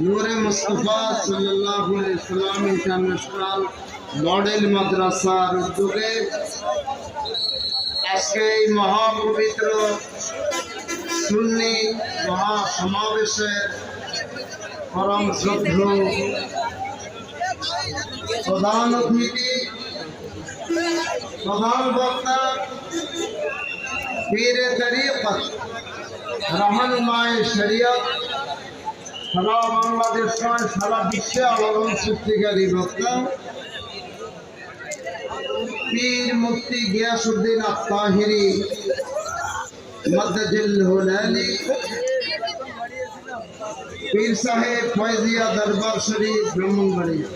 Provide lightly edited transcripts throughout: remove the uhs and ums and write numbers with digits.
नूरे मुस्तफा सल्लल्लाहु अलैहि वसल्लम इंटरनेशनल मॉडल মাদ্রাসার উদ্যোগে আজকে এই মহাপবিত্র সুন্নি মহাসমাবেশের পরম শ্রদ্ধেয় প্রধান অতিথি প্রধান বক্তা পীর তরিকত रहनुमाए शरीयत सारा बांग्लादेश सारा विश्व आलोड़न सृष्टिकारी वक्ता पीर मुफ्ती गियासुद्दीन अत्ताहिरी मद्दजिल हुलैली पीर साहेब फैजिया दरबार शरीफ ब्राह्मणबाड़िया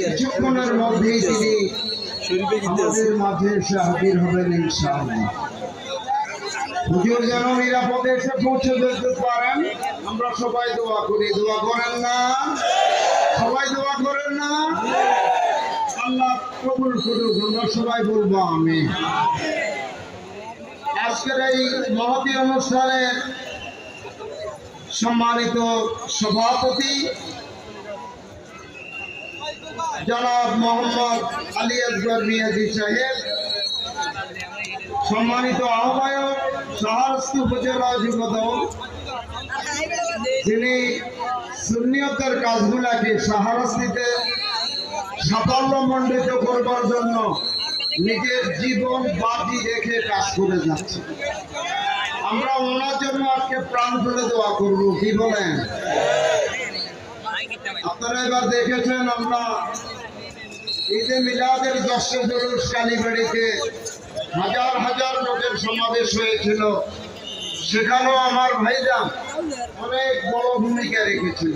কিছুক্ষণের মধ্যেই তিনি আমাদের মাঝে এসে হাজির হবেন ইনশাআল্লাহ। হুজুর যেন নিরাপদে এসে পৌঁছে যেতে পারেন আমরা সবাই দোয়া করি। দোয়া করেন না? সবাই দোয়া করেন না? আল্লাহ কবুল করুক। আমরা সবাই বলবো আমিন। আজকের এই মহতী অনুষ্ঠানের সম্মানিত সভাপতি জনাব মোহাম্মদ আলী আকবর মিয়াজি সাহেব, সম্মানিত আহ্বায়ক শাহরাস্তি উপজেলা যুবদল, যিনি সুন্নিয়তের কাজগুলাকে শাহরাস্তিতে সাফল্যমণ্ডিত করবার জন্য নিজের জীবন বাজি রেখে কাজ করে যাচ্ছে। আমরা ওনার জন্য আজকে প্রাণ খুলে দোয়া করব। কি বলেন? আপনারা এবার দেখেছেন আমরা ঈদে মিলাদের দশে জুলুস কালীবাড়িতে হাজার হাজার লোকের সমাবেশ হয়েছিল। সেখানেও আমার ভাইজান অনেক বড় ভূমিকা রেখেছিল।